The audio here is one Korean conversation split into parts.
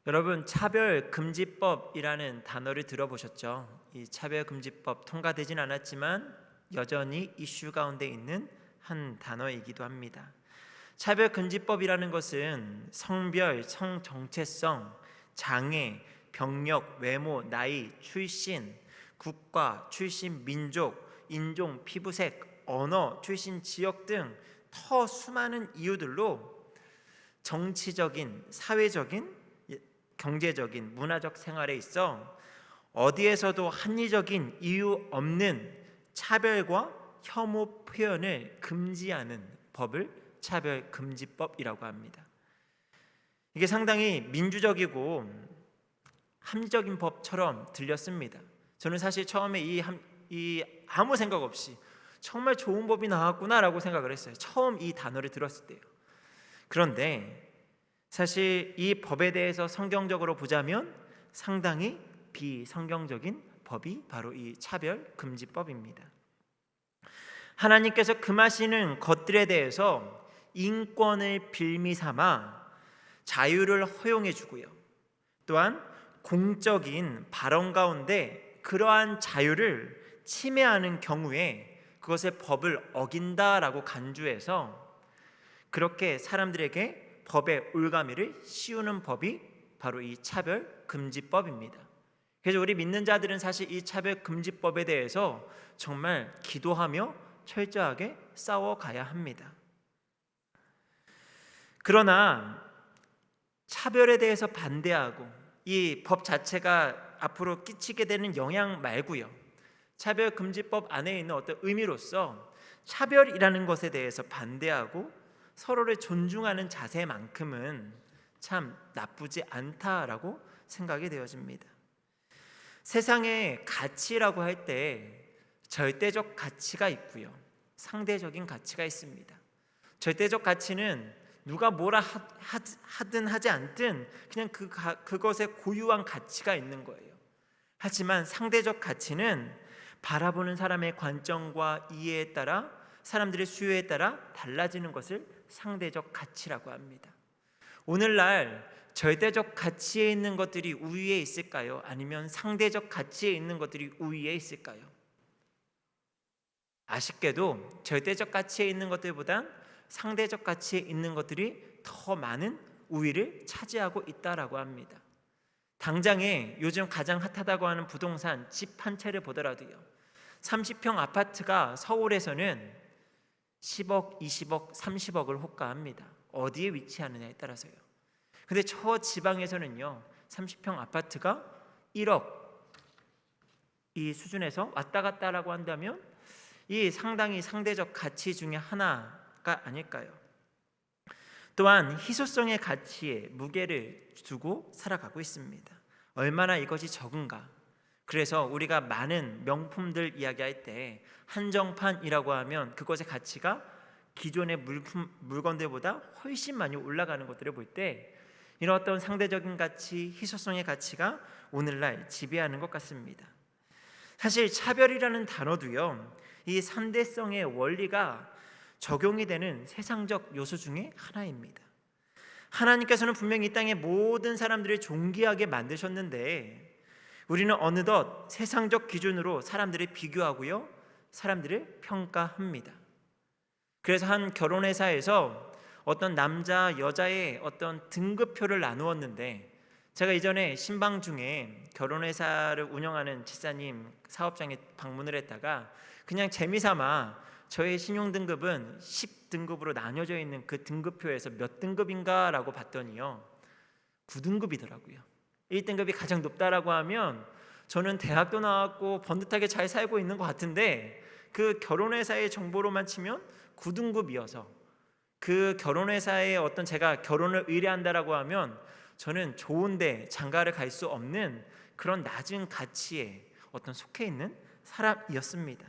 여러분, 차별금지법이라는 단어를 들어보셨죠? 이 차별금지법 통과되진 않았지만 여전히 이슈 가운데 있는 한 단어이기도 합니다. 차별금지법이라는 것은 성별, 성정체성, 장애, 병력, 외모, 나이, 출신, 국가, 출신 민족, 인종, 피부색, 언어, 출신 지역 등 더 수많은 이유들로 정치적인, 사회적인, 경제적인, 문화적 생활에 있어 어디에서도 합리적인 이유 없는 차별과 혐오 표현을 금지하는 법을 차별금지법이라고 합니다. 이게 상당히 민주적이고 합리적인 법처럼 들렸습니다. 저는 사실 처음에 이 아무 생각 없이 정말 좋은 법이 나왔구나라고 생각을 했어요. 처음 이 단어를 들었을 때요. 그런데 사실 이 법에 대해서 성경적으로 보자면 상당히 비성경적인 법이 바로 이 차별금지법입니다. 하나님께서 금하시는 것들에 대해서 인권을 빌미 삼아 자유를 허용해 주고요, 또한 공적인 발언 가운데 그러한 자유를 침해하는 경우에 그것의 법을 어긴다라고 간주해서 그렇게 사람들에게 법의 올가미를 씌우는 법이 바로 이 차별금지법입니다. 그래서 우리 믿는 자들은 사실 이 차별금지법에 대해서 정말 기도하며 철저하게 싸워가야 합니다. 그러나 차별에 대해서 반대하고 이 법 자체가 앞으로 끼치게 되는 영향 말고요, 차별금지법 안에 있는 어떤 의미로서 차별이라는 것에 대해서 반대하고 서로를 존중하는 자세만큼은 참 나쁘지 않다라고 생각이 되어집니다. 세상의 가치라고 할 때 절대적 가치가 있고요, 상대적인 가치가 있습니다. 절대적 가치는 누가 뭐라 하든 하지 않든 그냥 그것에 고유한 가치가 있는 거예요. 하지만 상대적 가치는 바라보는 사람의 관점과 이해에 따라, 사람들의 수요에 따라 달라지는 것을 상대적 가치라고 합니다. 오늘날 절대적 가치에 있는 것들이 우위에 있을까요? 아니면 상대적 가치에 있는 것들이 우위에 있을까요? 아쉽게도 절대적 가치에 있는 것들보단 상대적 가치에 있는 것들이 더 많은 우위를 차지하고 있다라고 합니다. 당장에 요즘 가장 핫하다고 하는 부동산 집 한 채를 보더라도요, 30평 아파트가 서울에서는 10억, 20억, 30억을 호가합니다. 어디에 위치하느냐에 따라서요. 근데 저 지방에서는요, 30평 아파트가 1억 이 수준에서 왔다 갔다라고 한다면 이 상당히 상대적 가치 중에 하나가 아닐까요? 또한 희소성의 가치에 무게를 두고 살아가고 있습니다. 얼마나 이것이 적은가. 그래서 우리가 많은 명품들 이야기할 때 한정판이라고 하면 그것의 가치가 기존의 물건들보다 훨씬 많이 올라가는 것들을 볼 때 이런 어떤 상대적인 가치, 희소성의 가치가 오늘날 지배하는 것 같습니다. 사실 차별이라는 단어도요, 이 상대성의 원리가 적용이 되는 세상적 요소 중에 하나입니다. 하나님께서는 분명히 이 땅의 모든 사람들을 존귀하게 만드셨는데 우리는 어느덧 세상적 기준으로 사람들을 비교하고요, 사람들을 평가합니다. 그래서 한 결혼회사에서 어떤 남자, 여자의 어떤 등급표를 나누었는데, 제가 이전에 신방 중에 결혼회사를 운영하는 집사님 사업장에 방문을 했다가 그냥 재미삼아 저의 신용등급은 10등급으로 나뉘어져 있는 그 등급표에서 몇 등급인가 라고 봤더니요, 9등급이더라고요 1등급이 가장 높다라고 하면 저는 대학도 나왔고 번듯하게 잘 살고 있는 것 같은데 그 결혼회사의 정보로만 치면 9등급이어서 그 결혼회사에 어떤 제가 결혼을 의뢰한다라고 하면 저는 좋은데 장가를 갈 수 없는 그런 낮은 가치에 어떤 속해 있는 사람이었습니다.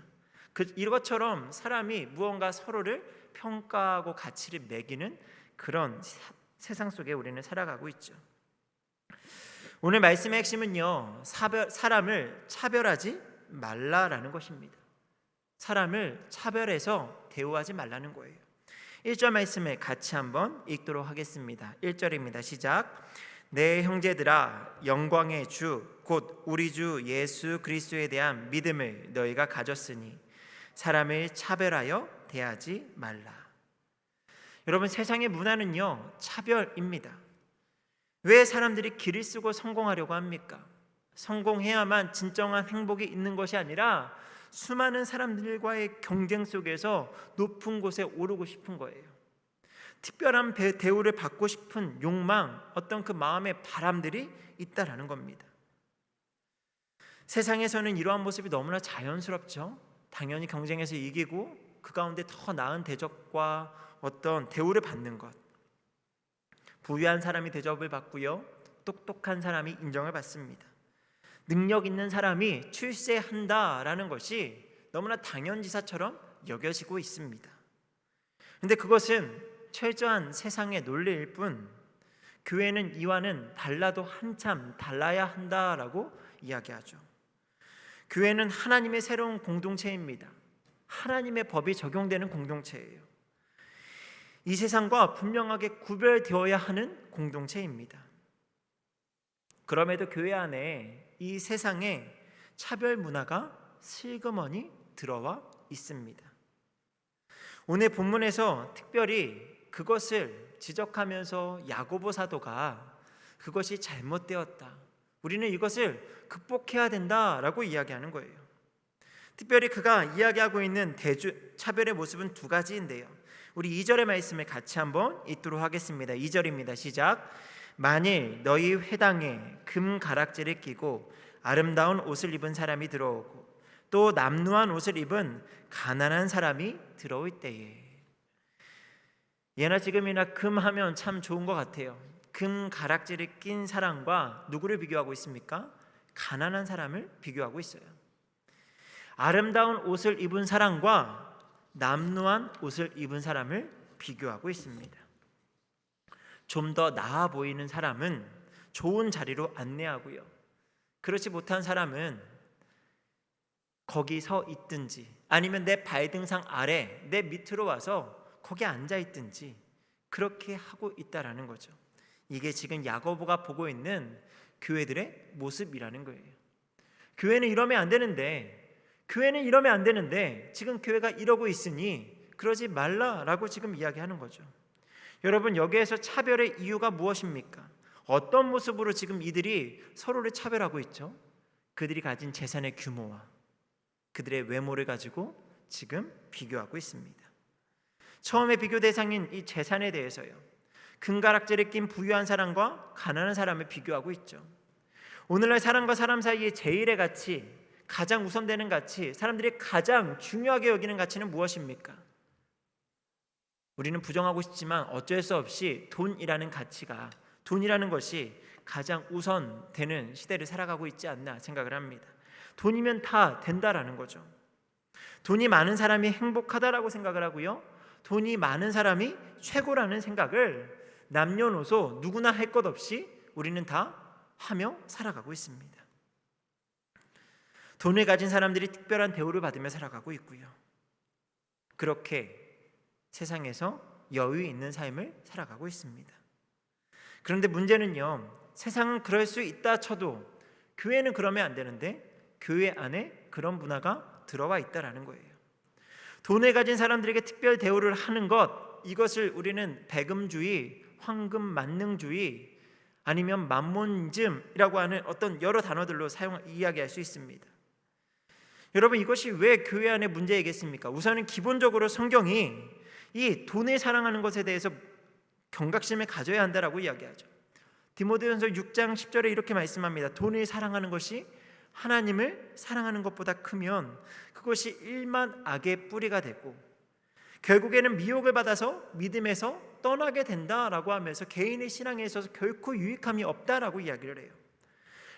이것처럼 사람이 무언가 서로를 평가하고 가치를 매기는 그런 세상 속에 우리는 살아가고 있죠. 오늘 말씀의 핵심은요, 사람을 차별하지 말라라는 것입니다. 사람을 차별해서 대우하지 말라는 거예요. 1절 말씀을 같이 한번 읽도록 하겠습니다. 1절입니다. 시작. 내 형제들아, 영광의 주 곧 우리 주 예수 그리스도에 대한 믿음을 너희가 가졌으니 사람을 차별하여 대하지 말라. 여러분, 세상의 문화는요, 차별입니다. 왜 사람들이 길을 쓰고 성공하려고 합니까? 성공해야만 진정한 행복이 있는 것이 아니라 수많은 사람들과의 경쟁 속에서 높은 곳에 오르고 싶은 거예요. 특별한 대우를 받고 싶은 욕망, 어떤 그 마음의 바람들이 있다라는 겁니다. 세상에서는 이러한 모습이 너무나 자연스럽죠. 당연히 경쟁에서 이기고 그 가운데 더 나은 대접과 어떤 대우를 받는 것, 부유한 사람이 대접을 받고요, 똑똑한 사람이 인정을 받습니다. 능력 있는 사람이 출세한다라는 것이 너무나 당연지사처럼 여겨지고 있습니다. 그런데 그것은 철저한 세상의 논리일 뿐, 교회는 이와는 달라도 한참 달라야 한다라고 이야기하죠. 교회는 하나님의 새로운 공동체입니다. 하나님의 법이 적용되는 공동체예요. 이 세상과 분명하게 구별되어야 하는 공동체입니다. 그럼에도 교회 안에 이 세상의 차별 문화가 슬그머니 들어와 있습니다. 오늘 본문에서 특별히 그것을 지적하면서 야고보 사도가 그것이 잘못되었다, 우리는 이것을 극복해야 된다라고 이야기하는 거예요. 특별히 그가 이야기하고 있는 차별의 모습은 두 가지인데요, 우리 2절의 말씀을 같이 한번 읽도록 하겠습니다. 2절입니다. 시작. 만일 너희 회당에 금 가락지를 끼고 아름다운 옷을 입은 사람이 들어오고 또 남루한 옷을 입은 가난한 사람이 들어올 때에. 예나 지금이나 금 하면 참 좋은 것 같아요. 금 가락지를 낀 사람과 누구를 비교하고 있습니까? 가난한 사람을 비교하고 있어요. 아름다운 옷을 입은 사람과 남루한 옷을 입은 사람을 비교하고 있습니다. 좀 더 나아 보이는 사람은 좋은 자리로 안내하고요, 그렇지 못한 사람은 거기 서 있든지 아니면 내 발등상 아래 내 밑으로 와서 거기 앉아 있든지 그렇게 하고 있다라는 거죠. 이게 지금 야고보가 보고 있는 교회들의 모습이라는 거예요. 교회는 이러면 안 되는데 지금 교회가 이러고 있으니 그러지 말라라고 지금 이야기하는 거죠. 여러분, 여기에서 차별의 이유가 무엇입니까? 어떤 모습으로 지금 이들이 서로를 차별하고 있죠? 그들이 가진 재산의 규모와 그들의 외모를 가지고 지금 비교하고 있습니다. 처음에 비교 대상인 이 재산에 대해서요, 금가락지를 낀 부유한 사람과 가난한 사람을 비교하고 있죠. 오늘날 사람과 사람 사이의 제일의 가치, 가장 우선되는 가치, 사람들이 가장 중요하게 여기는 가치는 무엇입니까? 우리는 부정하고 싶지만 어쩔 수 없이 돈이라는 가치가, 돈이라는 것이 가장 우선되는 시대를 살아가고 있지 않나 생각을 합니다. 돈이면 다 된다라는 거죠. 돈이 많은 사람이 행복하다라고 생각을 하고요, 돈이 많은 사람이 최고라는 생각을 남녀노소 누구나 할 것 없이 우리는 다 하며 살아가고 있습니다. 돈을 가진 사람들이 특별한 대우를 받으며 살아가고 있고요, 그렇게 세상에서 여유 있는 삶을 살아가고 있습니다. 그런데 문제는요, 세상은 그럴 수 있다 쳐도 교회는 그러면 안 되는데 교회 안에 그런 문화가 들어와 있다라는 거예요. 돈을 가진 사람들에게 특별 대우를 하는 것, 이것을 우리는 배금주의, 황금 만능주의, 아니면 만몬즘이라고 하는 어떤 여러 단어들로 이야기할 수 있습니다. 여러분, 이것이 왜 교회 안의 문제이겠습니까? 우선은 기본적으로 성경이 이 돈을 사랑하는 것에 대해서 경각심을 가져야 한다라고 이야기하죠. 디모데전서 6장 10절에 이렇게 말씀합니다. 돈을 사랑하는 것이 하나님을 사랑하는 것보다 크면 그것이 일만 악의 뿌리가 되고 결국에는 미혹을 받아서 믿음에서 떠나게 된다라고 하면서 개인의 신앙에 있어서 결코 유익함이 없다라고 이야기를 해요.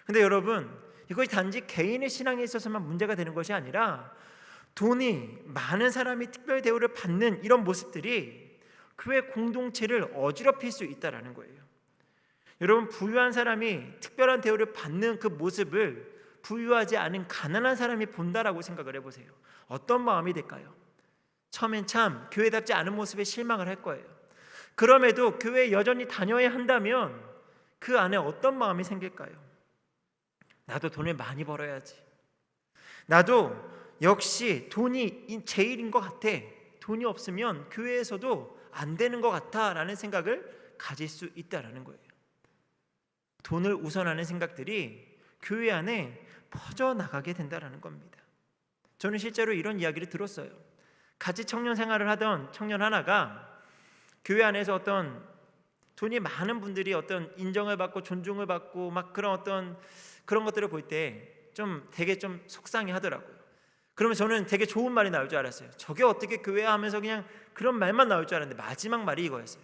그런데 여러분, 이것이 단지 개인의 신앙에 있어서만 문제가 되는 것이 아니라 돈이 많은 사람이 특별 대우를 받는 이런 모습들이 교회 공동체를 어지럽힐 수 있다는 거예요. 여러분, 부유한 사람이 특별한 대우를 받는 그 모습을 부유하지 않은 가난한 사람이 본다라고 생각을 해보세요. 어떤 마음이 될까요? 처음엔 참 교회답지 않은 모습에 실망을 할 거예요. 그럼에도 교회에 여전히 다녀야 한다면 그 안에 어떤 마음이 생길까요? 나도 돈을 많이 벌어야지. 나도 역시 돈이 제일인 것 같아. 돈이 없으면 교회에서도 안 되는 것 같아라는 생각을 가질 수 있다라는 거예요. 돈을 우선하는 생각들이 교회 안에 퍼져나가게 된다라는 겁니다. 저는 실제로 이런 이야기를 들었어요. 같이 청년 생활을 하던 청년 하나가 교회 안에서 어떤 돈이 많은 분들이 어떤 인정을 받고 존중을 받고 막 그런 것들을 볼 때 되게 좀 속상해 하더라고요. 그러면 저는 되게 좋은 말이 나올 줄 알았어요. 저게 어떻게 교회 하면서 그냥 그런 말만 나올 줄 알았는데 마지막 말이 이거였어요.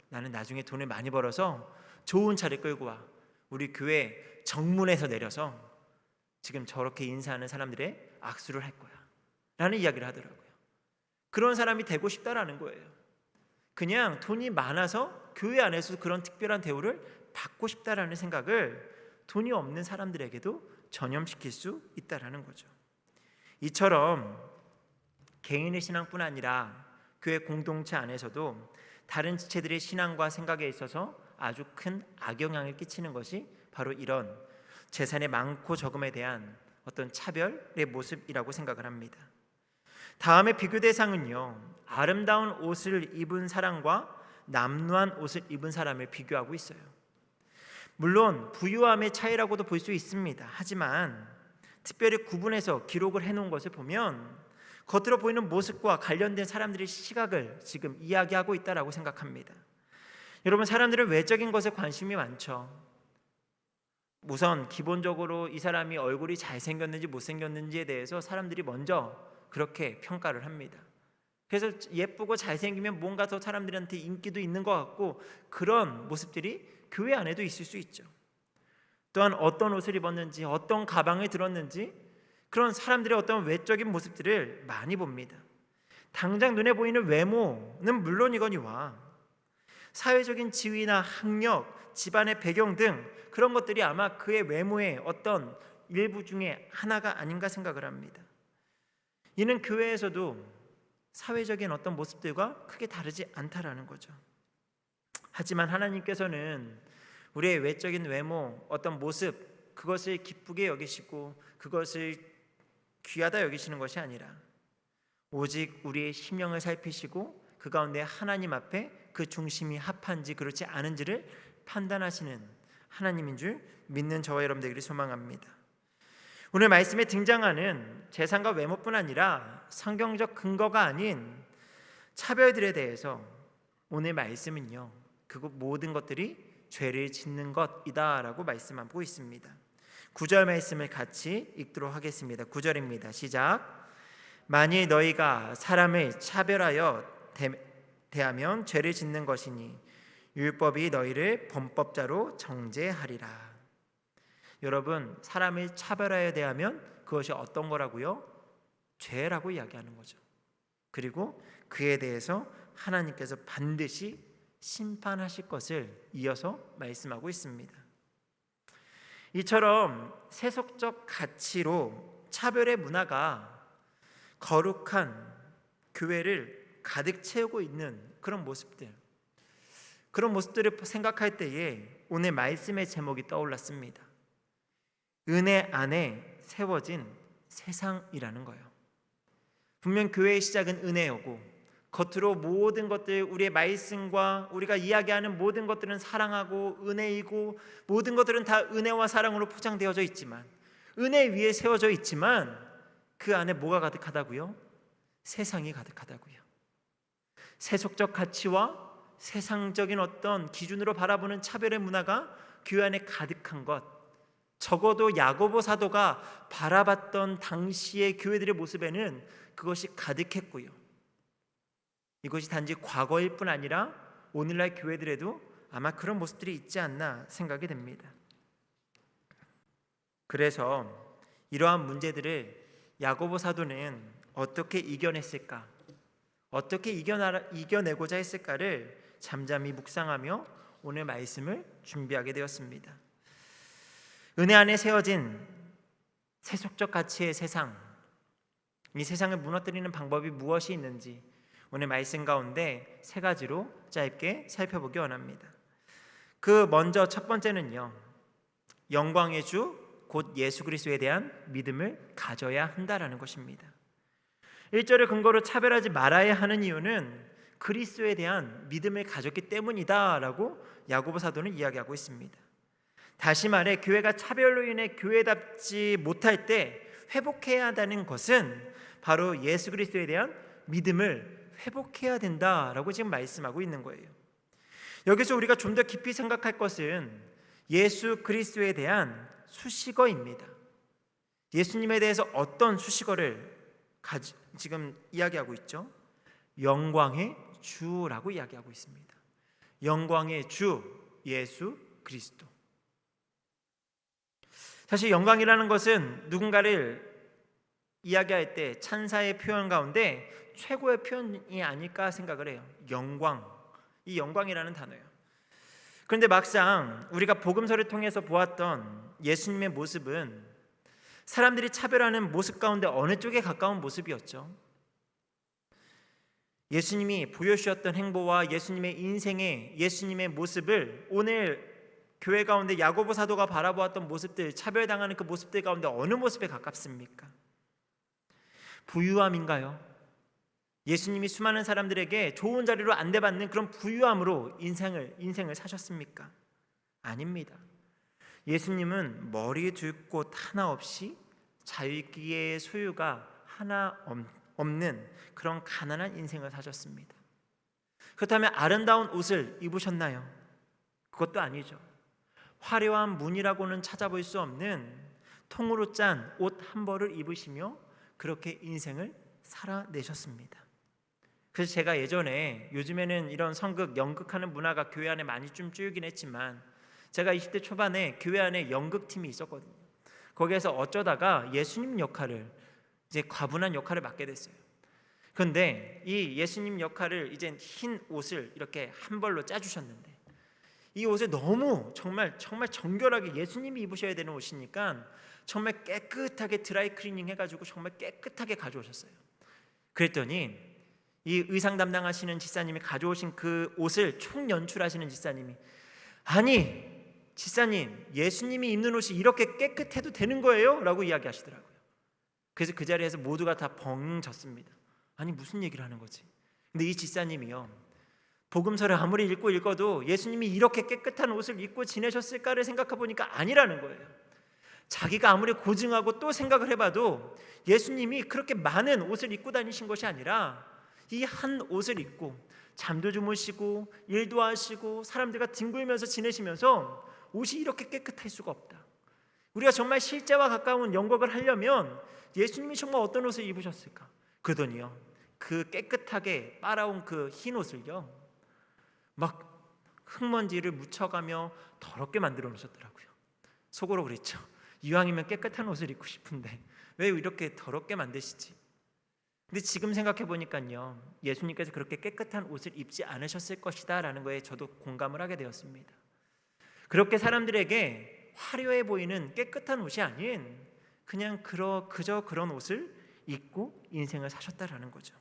나는 나중에 돈을 많이 벌어서 좋은 차를 끌고 와 우리 교회 정문에서 내려서 지금 저렇게 인사하는 사람들의 악수를 할 거야 라는 이야기를 하더라고요. 그런 사람이 되고 싶다라는 거예요. 그냥 돈이 많아서 교회 안에서 그런 특별한 대우를 받고 싶다라는 생각을 돈이 없는 사람들에게도 전염시킬 수 있다라는 거죠. 이처럼 개인의 신앙뿐 아니라 교회 공동체 안에서도 다른 지체들의 신앙과 생각에 있어서 아주 큰 악영향을 끼치는 것이 바로 이런 재산의 많고 적음에 대한 어떤 차별의 모습이라고 생각을 합니다. 다음에 비교 대상은요, 아름다운 옷을 입은 사람과 남루한 옷을 입은 사람을 비교하고 있어요. 물론 부유함의 차이라고도 볼 수 있습니다. 하지만 특별히 구분해서 기록을 해놓은 것을 보면 겉으로 보이는 모습과 관련된 사람들의 시각을 지금 이야기하고 있다라고 생각합니다. 여러분, 사람들은 외적인 것에 관심이 많죠. 우선 기본적으로 이 사람이 얼굴이 잘생겼는지 못생겼는지에 대해서 사람들이 먼저 그렇게 평가를 합니다. 그래서 예쁘고 잘생기면 뭔가 더 사람들한테 인기도 있는 것 같고 그런 모습들이 교회 안에도 있을 수 있죠. 또한 어떤 옷을 입었는지 어떤 가방을 들었는지 그런 사람들의 어떤 외적인 모습들을 많이 봅니다. 당장 눈에 보이는 외모는 물론이거니와 사회적인 지위나 학력, 집안의 배경 등 그런 것들이 아마 그의 외모의 어떤 일부 중에 하나가 아닌가 생각을 합니다. 이는 교회에서도 사회적인 어떤 모습들과 크게 다르지 않다라는 거죠. 하지만 하나님께서는 우리의 외적인 외모, 어떤 모습 그것을 기쁘게 여기시고 그것을 귀하다 여기시는 것이 아니라 오직 우리의 심령을 살피시고 그 가운데 하나님 앞에 그 중심이 합한지 그렇지 않은지를 판단하시는 하나님인 줄 믿는 저와 여러분 되기를 소망합니다. 오늘 말씀에 등장하는 재산과 외모뿐 아니라 성경적 근거가 아닌 차별들에 대해서 오늘 말씀은요, 그 모든 것들이 죄를 짓는 것이다라고 말씀하고 있습니다. 9절 말씀을 같이 읽도록 하겠습니다. 9절입니다. 시작. 만일 너희가 사람을 차별하여 대하면 죄를 짓는 것이니 율법이 너희를 범법자로 정죄하리라. 여러분, 사람을 차별하여 대하면 그것이 어떤 거라고요? 죄라고 이야기하는 거죠. 그리고 그에 대해서 하나님께서 반드시 심판하실 것을 이어서 말씀하고 있습니다. 이처럼 세속적 가치로 차별의 문화가 거룩한 교회를 가득 채우고 있는 그런 모습들을 생각할 때에 오늘 말씀의 제목이 떠올랐습니다. 은혜 안에 세워진 세상이라는 거예요. 분명 교회의 시작은 은혜였고 겉으로 모든 것들, 우리의 말씀과 우리가 이야기하는 모든 것들은 사랑하고 은혜이고 모든 것들은 다 은혜와 사랑으로 포장되어져 있지만, 은혜 위에 세워져 있지만 그 안에 뭐가 가득하다고요? 세상이 가득하다고요. 세속적 가치와 세상적인 어떤 기준으로 바라보는 차별의 문화가 교회 안에 가득한 것, 적어도 야고보 사도가 바라봤던 당시의 교회들의 모습에는 그것이 가득했고요. 이것이 단지 과거일 뿐 아니라 오늘날 교회들에도 아마 그런 모습들이 있지 않나 생각이 됩니다. 그래서 이러한 문제들을 야고보 사도는 어떻게 이겨냈을까? 어떻게 이겨내고자 했을까를 잠잠히 묵상하며 오늘 말씀을 준비하게 되었습니다. 은혜 안에 세워진 세속적 가치의 세상, 이 세상을 무너뜨리는 방법이 무엇이 있는지 오늘 말씀 가운데 세 가지로 짧게 살펴보기 원합니다. 그 먼저 첫 번째는요, 영광의 주 곧 예수 그리스도에 대한 믿음을 가져야 한다라는 것입니다. 1절을 근거로 차별하지 말아야 하는 이유는 그리스도에 대한 믿음을 가졌기 때문이다라고 야고보 사도는 이야기하고 있습니다. 다시 말해 교회가 차별로 인해 교회답지 못할 때 회복해야 한다는 것은 바로 예수 그리스도에 대한 믿음을 회복해야 된다라고 지금 말씀하고 있는 거예요. 여기서 우리가 좀 더 깊이 생각할 것은 예수 그리스도에 대한 수식어입니다. 예수님에 대해서 어떤 수식어를 지금 이야기하고 있죠? 영광의 주라고 이야기하고 있습니다. 영광의 주 예수 그리스도. 사실 영광이라는 것은 누군가를 이야기할 때 찬사의 표현 가운데 최고의 표현이 아닐까 생각을 해요. 영광, 이 영광이라는 단어예요. 그런데 막상 우리가 복음서를 통해서 보았던 예수님의 모습은 사람들이 차별하는 모습 가운데 어느 쪽에 가까운 모습이었죠? 예수님이 보여주셨던 행보와 예수님의 인생의 예수님의 모습을 오늘 교회 가운데 야고보 사도가 바라보았던 모습들, 차별당하는 그 모습들 가운데 어느 모습에 가깝습니까? 부유함인가요? 예수님이 수많은 사람들에게 좋은 자리로 안대받는 그런 부유함으로 인생을 사셨습니까? 아닙니다. 예수님은 머리 둘 곳 하나 없이 자기의 소유가 하나 없는 그런 가난한 인생을 사셨습니다. 그렇다면 아름다운 옷을 입으셨나요? 그것도 아니죠. 화려한 무늬라고는 찾아볼 수 없는 통으로 짠 옷 한 벌을 입으시며 그렇게 인생을 살아내셨습니다. 그래서 제가 예전에, 요즘에는 이런 선극, 연극하는 문화가 교회 안에 많이 좀 줄긴 했지만 제가 20대 초반에 교회 안에 연극팀이 있었거든요. 거기에서 어쩌다가 예수님 역할을, 이제 과분한 역할을 맡게 됐어요. 그런데 이 예수님 역할을 이제 흰 옷을 이렇게 한 벌로 짜주셨는데 이 옷을 너무 정말 정결하게 예수님이 입으셔야 되는 옷이니까 정말 깨끗하게 드라이 클리닝 해가지고 정말 깨끗하게 가져오셨어요. 그랬더니 이 의상 담당하시는 집사님이 가져오신 그 옷을 총 연출하시는 집사님이, 아니 집사님, 예수님이 입는 옷이 이렇게 깨끗해도 되는 거예요? 라고 이야기하시더라고요. 그래서 그 자리에서 모두가 다 벙 졌습니다. 아니 무슨 얘기를 하는 거지? 근데 이 집사님이요, 복음서를 아무리 읽어도 예수님이 이렇게 깨끗한 옷을 입고 지내셨을까를 생각해 보니까 아니라는 거예요. 자기가 아무리 고증하고 또 생각을 해봐도 예수님이 그렇게 많은 옷을 입고 다니신 것이 아니라 이 한 옷을 입고 잠도 주무시고 일도 하시고 사람들과 뒹굴면서 지내시면서 옷이 이렇게 깨끗할 수가 없다. 우리가 정말 실제와 가까운 연극을 하려면 예수님이 정말 어떤 옷을 입으셨을까? 그러더니요, 그 깨끗하게 빨아온 그 흰 옷을요 막 흙먼지를 묻혀가며 더럽게 만들어 놓으셨더라고요. 속으로 그랬죠. 이왕이면 깨끗한 옷을 입고 싶은데 왜 이렇게 더럽게 만드시지? 근데 지금 생각해 보니까요, 예수님께서 그렇게 깨끗한 옷을 입지 않으셨을 것이다 라는 거에 저도 공감을 하게 되었습니다. 그렇게 사람들에게 화려해 보이는 깨끗한 옷이 아닌 그냥 그저 그런 옷을 입고 인생을 사셨다라는 거죠.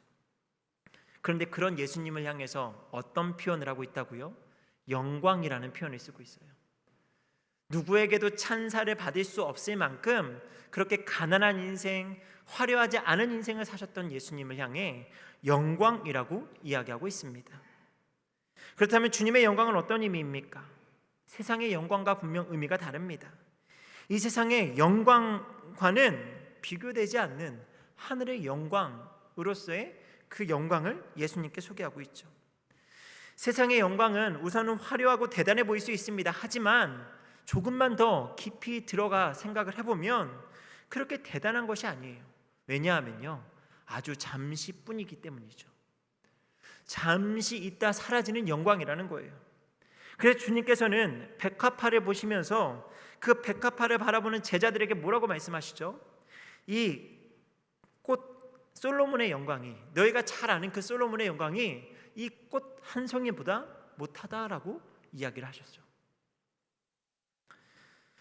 그런데 그런 예수님을 향해서 어떤 표현을 하고 있다고요? 영광이라는 표현을 쓰고 있어요. 누구에게도 찬사를 받을 수 없을 만큼 그렇게 가난한 인생, 화려하지 않은 인생을 사셨던 예수님을 향해 영광이라고 이야기하고 있습니다. 그렇다면 주님의 영광은 어떤 의미입니까? 세상의 영광과 분명 의미가 다릅니다. 이 세상의 영광과는 비교되지 않는 하늘의 영광으로서의 그 영광을 예수님께 소개하고 있죠. 세상의 영광은 우선은 화려하고 대단해 보일 수 있습니다. 하지만 조금만 더 깊이 들어가 생각을 해보면 그렇게 대단한 것이 아니에요. 왜냐하면요, 아주 잠시뿐이기 때문이죠. 잠시 있다 사라지는 영광이라는 거예요. 그래서 주님께서는 백합화를 보시면서 그 백합화를 바라보는 제자들에게 뭐라고 말씀하시죠? 이 꽃 솔로몬의 영광이, 너희가 잘 아는 그 솔로몬의 영광이 이 꽃 한 송이보다 못하다라고 이야기를 하셨죠.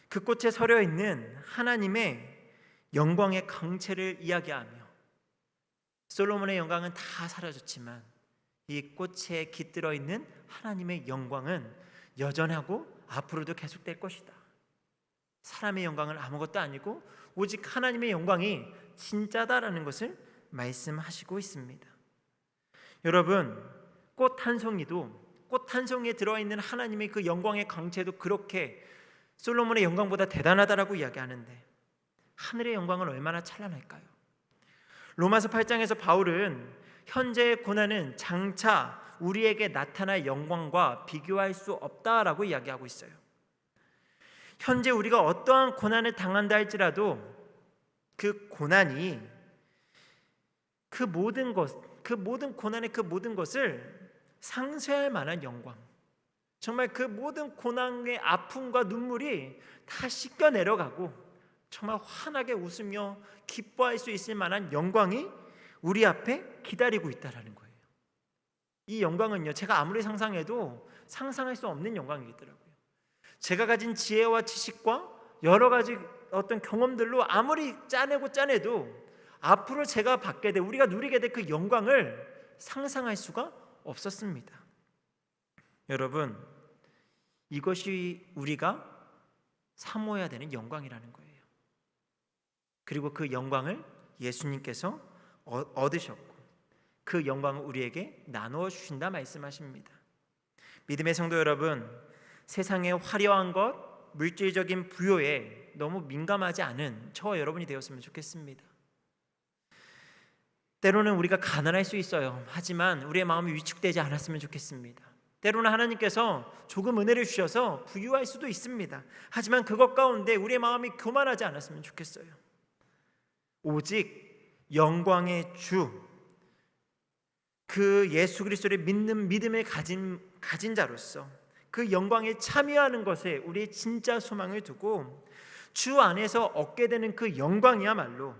그 꽃에 서려 있는 하나님의 영광의 강체를 이야기하며 솔로몬의 영광은 다 사라졌지만 이 꽃에 깃들어 있는 하나님의 영광은 여전하고 앞으로도 계속될 것이다. 사람의 영광은 아무것도 아니고 오직 하나님의 영광이 진짜다라는 것을 말씀하시고 있습니다. 여러분, 꽃 한 송이에 들어있는 하나님의 그 영광의 광채도 그렇게 솔로몬의 영광보다 대단하다라고 이야기하는데 하늘의 영광은 얼마나 찬란할까요? 로마서 8장에서 바울은 현재의 고난은 장차 우리에게 나타날 영광과 비교할 수 없다라고 이야기하고 있어요. 현재 우리가 어떠한 고난을 당한다 할지라도 그 고난이 그 모든 고난의 그 모든 것을 상쇄할 만한 영광, 정말 그 모든 고난의 아픔과 눈물이 다 씻겨 내려가고 정말 환하게 웃으며 기뻐할 수 있을 만한 영광이 우리 앞에 기다리고 있다라는 거예요. 이 영광은요, 제가 아무리 상상해도 상상할 수 없는 영광이더라고요. 제가 가진 지혜와 지식과 여러 가지 어떤 경험들로 아무리 짜내도 앞으로 제가 받게 될, 우리가 누리게 될 그 영광을 상상할 수가 없었습니다. 여러분, 이것이 우리가 사모해야 되는 영광이라는 거예요. 그리고 그 영광을 예수님께서 얻으셨고 그 영광을 우리에게 나누어 주신다 말씀하십니다. 믿음의 성도 여러분, 세상의 화려한 것, 물질적인 부요에 너무 민감하지 않은 저와 여러분이 되었으면 좋겠습니다. 때로는 우리가 가난할 수 있어요. 하지만 우리의 마음이 위축되지 않았으면 좋겠습니다. 때로는 하나님께서 조금 은혜를 주셔서 부유할 수도 있습니다. 하지만 그것 가운데 우리의 마음이 교만하지 않았으면 좋겠어요. 오직 영광의 주, 그 예수 그리스도를 믿는 믿음을 가진 자로서 그 영광에 참여하는 것에 우리의 진짜 소망을 두고 주 안에서 얻게 되는 그 영광이야말로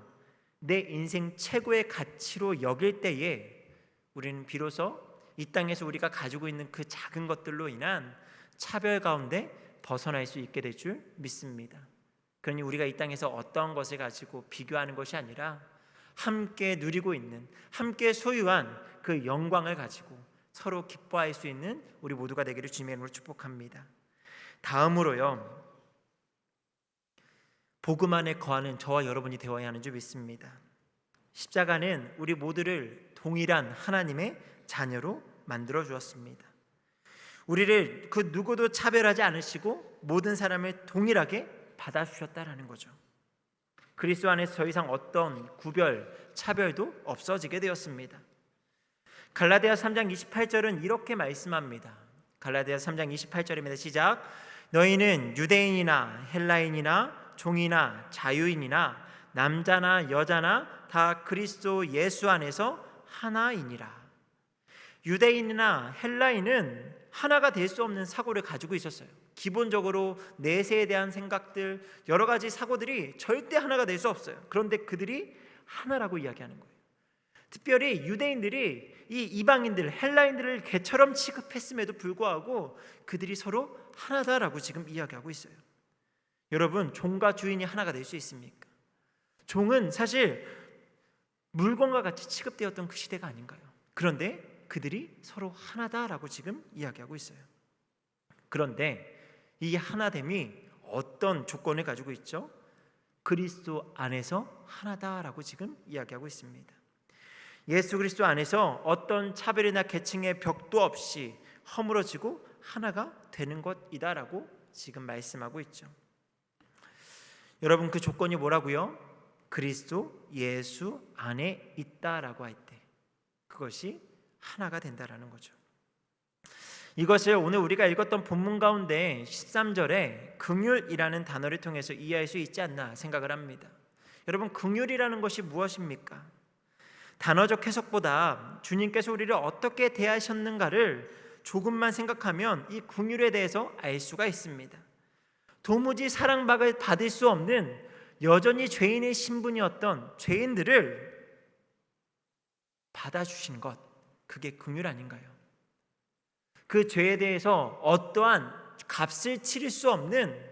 내 인생 최고의 가치로 여길 때에 우리는 비로소 이 땅에서 우리가 가지고 있는 그 작은 것들로 인한 차별 가운데 벗어날 수 있게 될 줄 믿습니다. 그러니 우리가 이 땅에서 어떠한 것을 가지고 비교하는 것이 아니라 함께 누리고 있는, 함께 소유한 그 영광을 가지고 서로 기뻐할 수 있는 우리 모두가 되기를 주님의 이름으로 축복합니다. 다음으로요, 복음 안에 거하는 저와 여러분이 되어야 하는 줄 믿습니다. 십자가는 우리 모두를 동일한 하나님의 자녀로 만들어 주었습니다. 우리를 그 누구도 차별하지 않으시고 모든 사람을 동일하게 받아주셨다라는 거죠. 그리스도 안에서 더 이상 어떤 구별, 차별도 없어지게 되었습니다. 갈라디아서 3장 28절은 이렇게 말씀합니다. 갈라디아서 3장 28절입니다. 시작. 너희는 유대인이나 헬라인이나 종이나 자유인이나 남자나 여자나 다 그리스도 예수 안에서 하나이니라. 유대인이나 헬라인은 하나가 될 수 없는 사고를 가지고 있었어요. 기본적으로 내세에 대한 생각들, 여러 가지 사고들이 절대 하나가 될 수 없어요. 그런데 그들이 하나라고 이야기하는 거예요. 특별히 유대인들이 이 이방인들, 헬라인들을 개처럼 취급했음에도 불구하고 그들이 서로 하나다라고 지금 이야기하고 있어요. 여러분, 종과 주인이 하나가 될 수 있습니까? 종은 사실 물건과 같이 취급되었던 그 시대가 아닌가요? 그런데 그들이 서로 하나다라고 지금 이야기하고 있어요. 그런데 이 하나됨이 어떤 조건을 가지고 있죠? 그리스도 안에서 하나다라고 지금 이야기하고 있습니다. 예수 그리스도 안에서 어떤 차별이나 계층의 벽도 없이 허물어지고 하나가 되는 것이다라고 지금 말씀하고 있죠. 여러분, 그 조건이 뭐라고요? 그리스도 예수 안에 있다라고 할 때 그것이 하나가 된다라는 거죠. 이것을 오늘 우리가 읽었던 본문 가운데 13절에 긍휼이라는 단어를 통해서 이해할 수 있지 않나 생각을 합니다. 여러분, 긍휼이라는 것이 무엇입니까? 단어적 해석보다 주님께서 우리를 어떻게 대하셨는가를 조금만 생각하면 이 긍휼에 대해서 알 수가 있습니다. 도무지 사랑받을 수 없는 여전히 죄인의 신분이었던 죄인들을 받아주신 것, 그게 긍휼 아닌가요? 그 죄에 대해서 어떠한 값을 치를 수 없는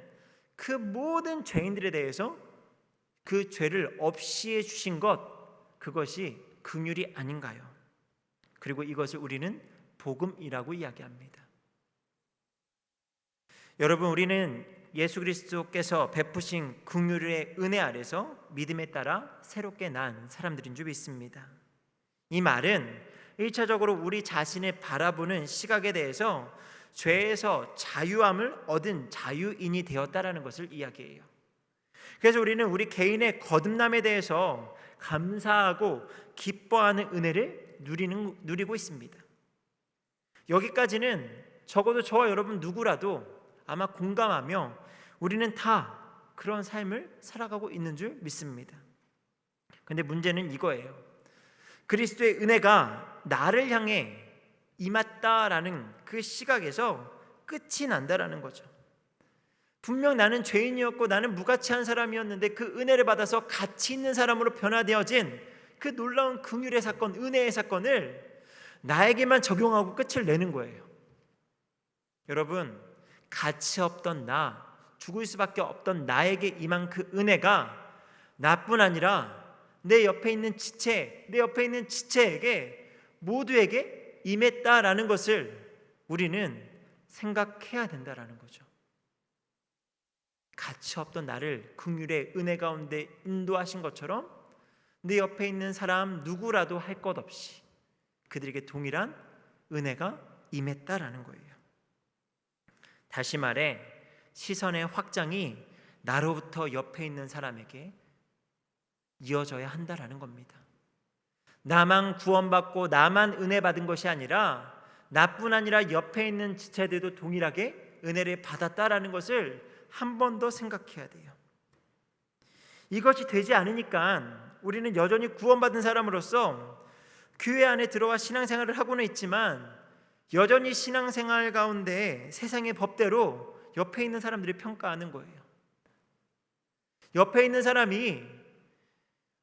그 모든 죄인들에 대해서 그 죄를 없이 해주신 것, 그것이 긍휼이 아닌가요? 그리고 이것을 우리는 복음이라고 이야기합니다. 여러분, 우리는 예수 그리스도께서 베푸신 긍휼의 은혜 아래서 믿음에 따라 새롭게 난 사람들인 줄 믿습니다. 이 말은 1차적으로 우리 자신을 바라보는 시각에 대해서 죄에서 자유함을 얻은 자유인이 되었다라는 것을 이야기해요. 그래서 우리는 우리 개인의 거듭남에 대해서 감사하고 기뻐하는 은혜를 누리고 있습니다. 여기까지는 적어도 저와 여러분 누구라도 아마 공감하며 우리는 다 그런 삶을 살아가고 있는 줄 믿습니다. 그런데 문제는 이거예요. 그리스도의 은혜가 나를 향해 임했다라는 그 시각에서 끝이 난다라는 거죠. 분명 나는 죄인이었고 나는 무가치한 사람이었는데 그 은혜를 받아서 가치 있는 사람으로 변화되어진 그 놀라운 긍휼의 사건, 은혜의 사건을 나에게만 적용하고 끝을 내는 거예요. 여러분, 가치 없던 나, 죽을 수밖에 없던 나에게 임한 그 은혜가 나뿐 아니라 내 옆에 있는 지체, 내 옆에 있는 지체에게 모두에게 임했다라는 것을 우리는 생각해야 된다라는 거죠. 가치 없던 나를 긍휼의 은혜 가운데 인도하신 것처럼 내 옆에 있는 사람 누구라도 할 것 없이 그들에게 동일한 은혜가 임했다라는 거예요. 다시 말해 시선의 확장이 나로부터 옆에 있는 사람에게 이어져야 한다라는 겁니다. 나만 구원받고 나만 은혜 받은 것이 아니라 나뿐 아니라 옆에 있는 지체들도 동일하게 은혜를 받았다라는 것을 한 번 더 생각해야 돼요. 이것이 되지 않으니까 우리는 여전히 구원받은 사람으로서 교회 안에 들어와 신앙생활을 하고는 있지만 여전히 신앙생활 가운데 세상의 법대로 옆에 있는 사람들이 평가하는 거예요. 옆에 있는 사람이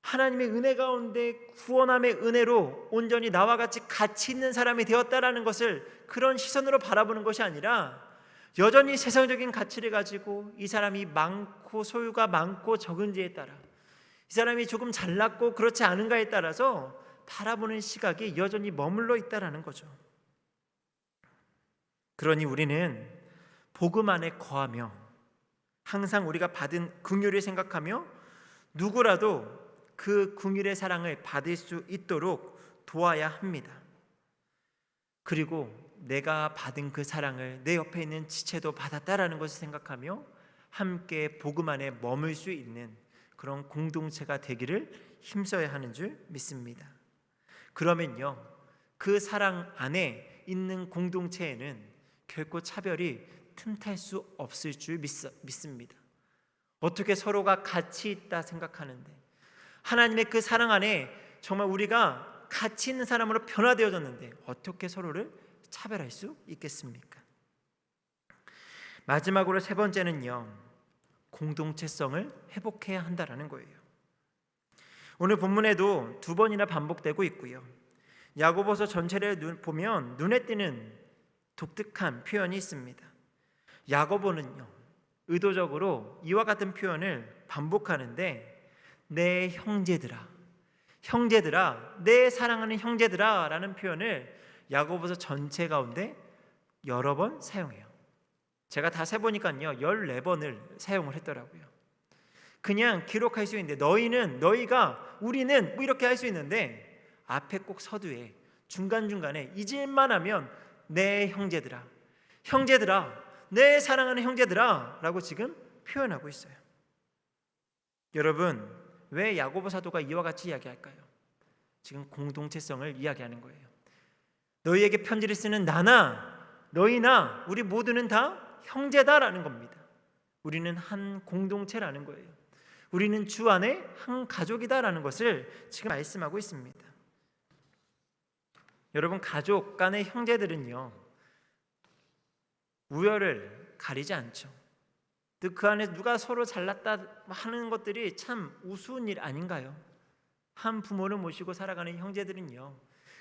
하나님의 은혜 가운데 구원함의 은혜로 온전히 나와 같이 가치 있는 사람이 되었다라는 것을 그런 시선으로 바라보는 것이 아니라 여전히 세상적인 가치를 가지고 이 사람이 많고 소유가 많고 적은지에 따라 이 사람이 조금 잘났고 그렇지 않은가에 따라서 바라보는 시각이 여전히 머물러 있다라는 거죠. 그러니 우리는 복음 안에 거하며 항상 우리가 받은 긍휼을 생각하며 누구라도 그 긍휼의 사랑을 받을 수 있도록 도와야 합니다. 그리고 내가 받은 그 사랑을 내 옆에 있는 지체도 받았다라는 것을 생각하며 함께 복음 안에 머물 수 있는 그런 공동체가 되기를 힘써야 하는 줄 믿습니다. 그러면요, 그 사랑 안에 있는 공동체에는 결코 차별이 틈탈 수 없을 줄 믿습니다. 어떻게 서로가 가치 있다 생각하는데 하나님의 그 사랑 안에 정말 우리가 가치 있는 사람으로 변화되어졌는데 어떻게 서로를 차별할 수 있겠습니까? 마지막으로 세 번째는요, 공동체성을 회복해야 한다라는 거예요. 오늘 본문에도 두 번이나 반복되고 있고요. 야고보서 전체를 보면 눈에 띄는 독특한 표현이 있습니다. 야고보는요, 의도적으로 이와 같은 표현을 반복하는데 내 형제들아, 형제들아, 내 사랑하는 형제들아 라는 표현을 야고보서 전체 가운데 여러 번 사용해요. 제가 다 세보니까요 14번을 사용을 했더라고요. 그냥 기록할 수 있는데 너희는, 너희가, 우리는 뭐 이렇게 할 수 있는데 앞에 꼭 서두에 중간중간에 잊을만 하면 내 형제들아, 형제들아, 내 사랑하는 형제들아 라고 지금 표현하고 있어요. 여러분, 왜 야고보 사도가 이와 같이 이야기할까요? 지금 공동체성을 이야기하는 거예요. 너희에게 편지를 쓰는 나나 너희나 우리 모두는 다 형제다라는 겁니다. 우리는 한 공동체라는 거예요. 우리는 주 안에 한 가족이다라는 것을 지금 말씀하고 있습니다. 여러분, 가족 간의 형제들은요 우열을 가리지 않죠. 또 그 안에 누가 서로 잘났다 하는 것들이 참 우스운 일 아닌가요? 한 부모를 모시고 살아가는 형제들은요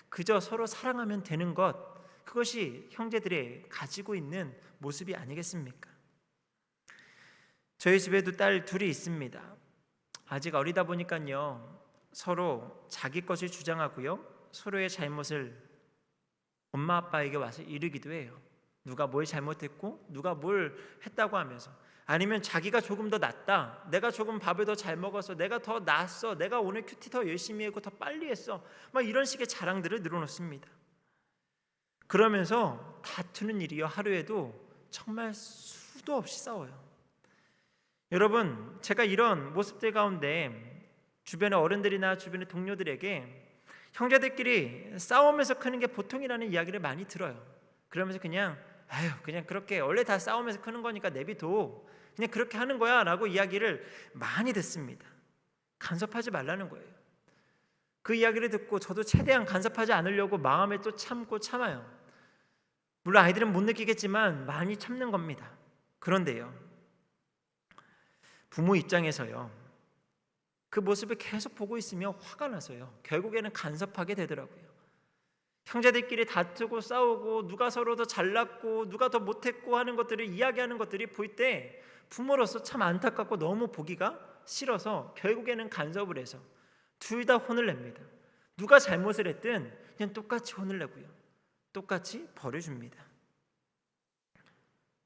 그저 서로 사랑하면 되는 것, 그것이 형제들의 가지고 있는 모습이 아니겠습니까? 저희 집에도 딸 둘이 있습니다. 아직 어리다 보니까요 서로 자기 것을 주장하고요 서로의 잘못을 엄마 아빠에게 와서 이르기도 해요. 누가 뭘 잘못했고 누가 뭘 했다고 하면서, 아니면 자기가 조금 더 낫다, 내가 조금 밥을 더 잘 먹어서 내가 더 낫어, 내가 오늘 큐티 더 열심히 했고 더 빨리 했어, 막 이런 식의 자랑들을 늘어놓습니다. 그러면서 다투는 일이요, 하루에도 정말 수도 없이 싸워요. 여러분, 제가 이런 모습들 가운데 주변의 어른들이나 주변의 동료들에게 형제들끼리 싸우면서 크는 게 보통이라는 이야기를 많이 들어요. 그러면서 그냥 그냥 그렇게 원래 다 싸우면서 크는 거니까 내비둬, 그냥 그렇게 하는 거야 라고 이야기를 많이 듣습니다. 간섭하지 말라는 거예요. 그 이야기를 듣고 저도 최대한 간섭하지 않으려고 마음에 또 참아요. 물론 아이들은 못 느끼겠지만 많이 참는 겁니다. 그런데요, 부모 입장에서요, 그 모습을 계속 보고 있으면 화가 나서요, 결국에는 간섭하게 되더라고요. 형제들끼리 다투고 싸우고 누가 서로 더 잘났고 누가 더 못했고 하는 것들을 이야기하는 것들이 볼 때 부모로서 참 안타깝고 너무 보기가 싫어서 결국에는 간섭을 해서 둘 다 혼을 냅니다. 누가 잘못을 했든 그냥 똑같이 혼을 내고요, 똑같이 벌을 줍니다.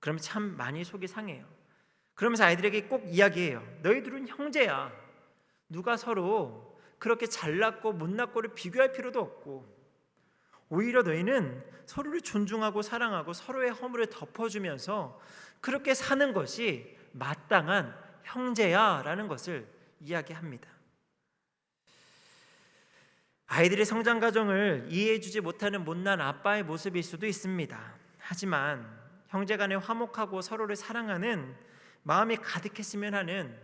그러면 참 많이 속이 상해요. 그러면서 아이들에게 꼭 이야기해요. 너희들은 형제야. 누가 서로 그렇게 잘났고 못났고를 비교할 필요도 없고, 오히려 너희는 서로를 존중하고 사랑하고 서로의 허물을 덮어주면서 그렇게 사는 것이 마땅한 형제야 라는 것을 이야기합니다. 아이들의 성장 과정을 이해해주지 못하는 못난 아빠의 모습일 수도 있습니다. 하지만 형제간에 화목하고 서로를 사랑하는 마음이 가득했으면 하는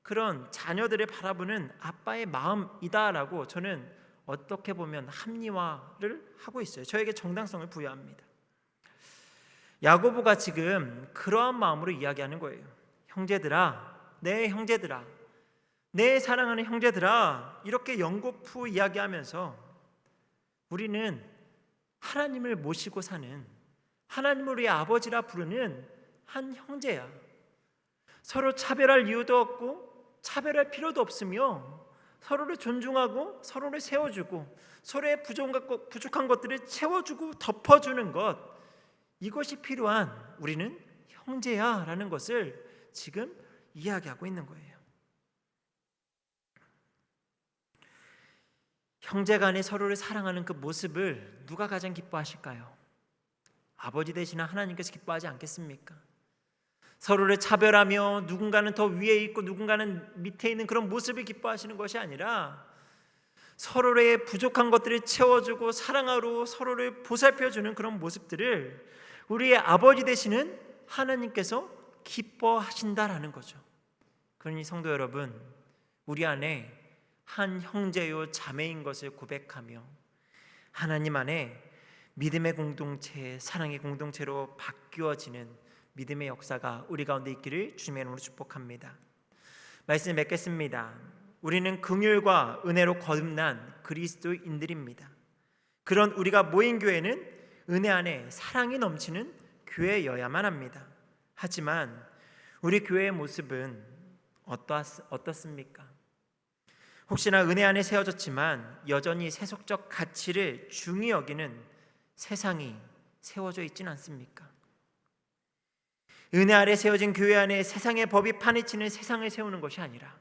그런 자녀들을 바라보는 아빠의 마음이다라고 저는 어떻게 보면 합리화를 하고 있어요. 저에게 정당성을 부여합니다. 야고보가 지금 그러한 마음으로 이야기하는 거예요. 형제들아, 내 형제들아, 내 사랑하는 형제들아, 이렇게 연거푸 이야기하면서 우리는 하나님을 모시고 사는, 하나님을 우리의 아버지라 부르는 한 형제야. 서로 차별할 이유도 없고 차별할 필요도 없으며 서로를 존중하고 서로를 세워주고 서로의 부족한 것들을 채워주고 덮어주는 것, 이것이 필요한 우리는 형제야 라는 것을 지금 이야기하고 있는 거예요. 형제간에 서로를 사랑하는 그 모습을 누가 가장 기뻐하실까요? 아버지 되시는 하나님께서 기뻐하지 않겠습니까? 서로를 차별하며 누군가는 더 위에 있고 누군가는 밑에 있는 그런 모습을 기뻐하시는 것이 아니라 서로의 부족한 것들을 채워주고 사랑하고 서로를 보살펴주는 그런 모습들을 우리의 아버지 되시는 하나님께서 기뻐하신다라는 거죠. 그러니 성도 여러분, 우리 안에 한 형제요 자매인 것을 고백하며 하나님 안에 믿음의 공동체, 사랑의 공동체로 바뀌어지는 믿음의 역사가 우리 가운데 있기를 주님의 이름으로 축복합니다. 말씀 맺겠습니다. 우리는 긍휼과 은혜로 거듭난 그리스도인들입니다. 그런 우리가 모인 교회는 은혜 안에 사랑이 넘치는 교회여야만 합니다. 하지만 우리 교회의 모습은 어떻습니까? 혹시나 은혜 안에 세워졌지만 여전히 세속적 가치를 중히 여기는 세상이 세워져 있지는 않습니까? 은혜 아래 세워진 교회 안에 세상의 법이 판이치는 세상을 세우는 것이 아니라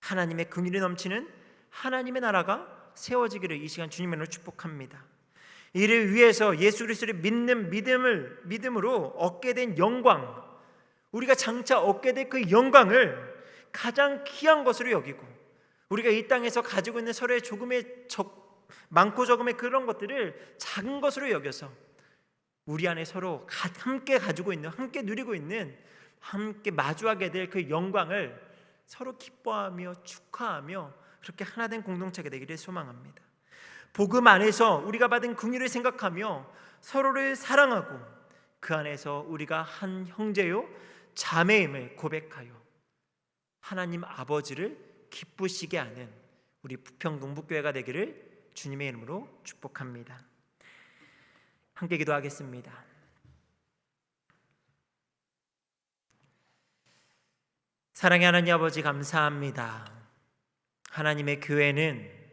하나님의 긍휼이 넘치는 하나님의 나라가 세워지기를 이 시간 주님의 이름으로 축복합니다. 이를 위해서 예수 그리스도를 믿는 믿음으로 얻게 된 영광, 우리가 장차 얻게 될 그 영광을 가장 귀한 것으로 여기고, 우리가 이 땅에서 가지고 있는 서로의 많고 적음의 그런 것들을 작은 것으로 여겨서 우리 안에 서로 함께 가지고 있는, 함께 누리고 있는, 함께 마주하게 될 그 영광을 서로 기뻐하며 축하하며 그렇게 하나된 공동체가 되기를 소망합니다. 복음 안에서 우리가 받은 긍휼을 생각하며 서로를 사랑하고 그 안에서 우리가 한 형제요 자매임을 고백하여 하나님 아버지를 기쁘시게 하는 우리 부평동북교회가 되기를 주님의 이름으로 축복합니다. 함께 기도하겠습니다. 사랑의 하나님 아버지, 감사합니다. 하나님의 교회는